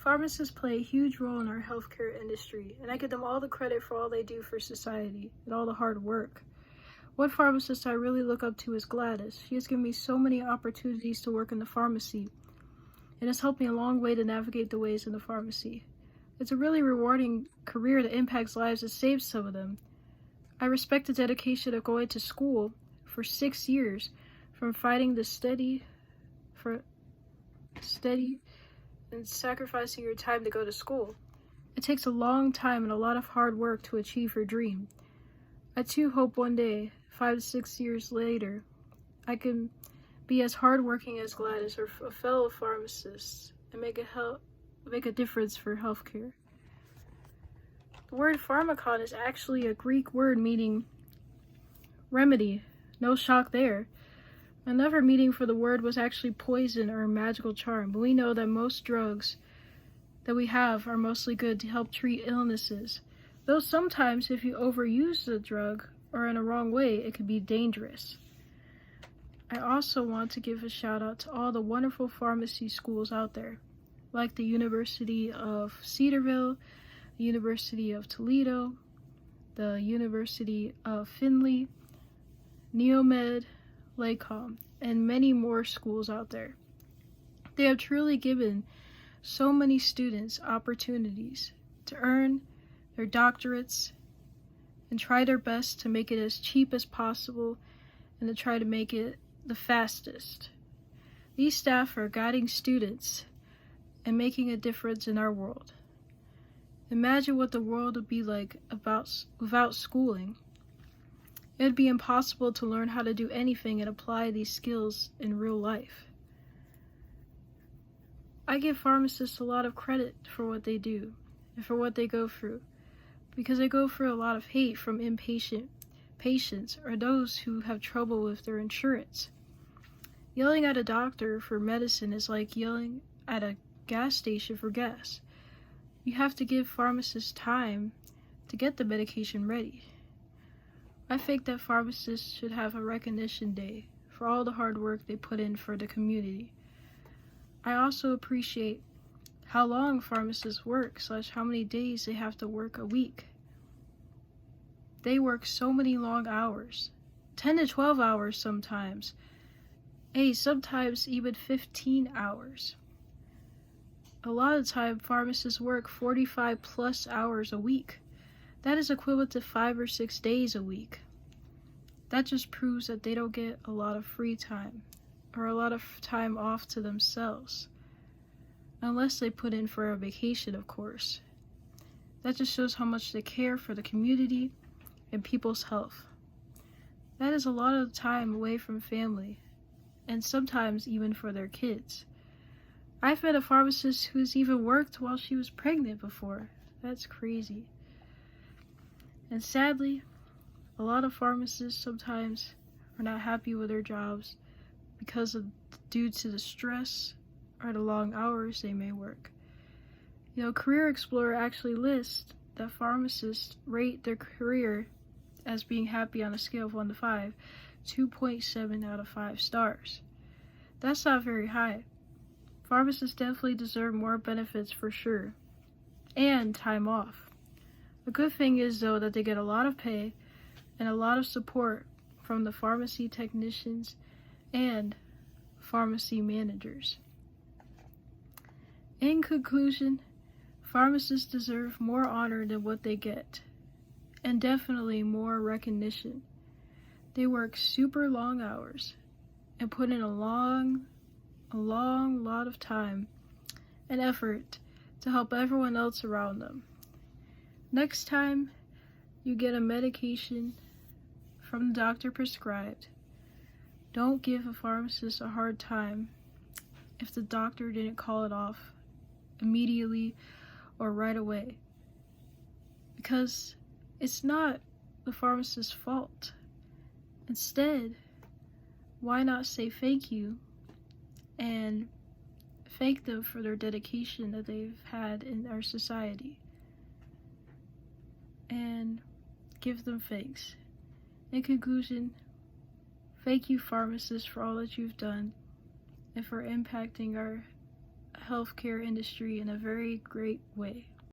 Pharmacists play a huge role in our healthcare industry, and I give them all the credit for all they do for society and all the hard work. One pharmacist I really look up to is Gladys. She has given me so many opportunities to work in the pharmacy, and has helped me a long way to navigate the ways in the pharmacy. It's a really rewarding career that impacts lives and saves some of them. I respect the dedication of going to school for 6 years, from fighting the steady and sacrificing your time to go to school. It takes a long time and a lot of hard work to achieve your dream. I too hope one day, 5 to 6 years later, I can be as hardworking as Gladys or a fellow pharmacist and make a difference for healthcare. The word pharmakon is actually a Greek word meaning remedy. No shock there. Another meaning for the word was actually poison or a magical charm, but we know that most drugs that we have are mostly good to help treat illnesses, though sometimes if you overuse the drug or in a wrong way, it can be dangerous. I also want to give a shout out to all the wonderful pharmacy schools out there, like the University of Cedarville, the University of Toledo, the University of Findlay, Neomed, Lacom, and many more schools out there. They have truly given so many students opportunities to earn their doctorates and try their best to make it as cheap as possible and to try to make it the fastest. These staff are guiding students and making a difference in our world. Imagine what the world would be like without schooling. It would be impossible to learn how to do anything and apply these skills in real life. I give pharmacists a lot of credit for what they do and for what they go through, because they go through a lot of hate from impatient patients or those who have trouble with their insurance. Yelling at a doctor for medicine is like yelling at a gas station for gas. You have to give pharmacists time to get the medication ready. I think that pharmacists should have a recognition day for all the hard work they put in for the community. I also appreciate how long pharmacists work, / how many days they have to work a week. They work so many long hours, 10 to 12 hours sometimes. Sometimes even 15 hours. A lot of the time, pharmacists work 45 plus hours a week. That is equivalent to 5 or 6 days a week. That just proves that they don't get a lot of free time, or a lot of time off to themselves. Unless they put in for a vacation, of course. That just shows how much they care for the community and people's health. That is a lot of time away from family, and sometimes even for their kids. I've met a pharmacist who's even worked while she was pregnant before. That's crazy. And sadly, a lot of pharmacists sometimes are not happy with their jobs due to the stress or the long hours they may work. Career Explorer actually lists that pharmacists rate their career as being happy on a scale of 1 to 5, 2.7 out of 5 stars. That's not very high. Pharmacists definitely deserve more benefits for sure, and time off. The good thing is, though, that they get a lot of pay and a lot of support from the pharmacy technicians and pharmacy managers. In conclusion, pharmacists deserve more honor than what they get, and definitely more recognition. They work super long hours and put in a long lot of time and effort to help everyone else around them. Next time you get a medication from the doctor prescribed, don't give a pharmacist a hard time if the doctor didn't call it off immediately or right away, because it's not the pharmacist's fault. Instead, why not say thank you and thank them for their dedication that they've had in our society, and give them thanks. In conclusion, thank you, pharmacists, for all that you've done and for impacting our healthcare industry in a very great way.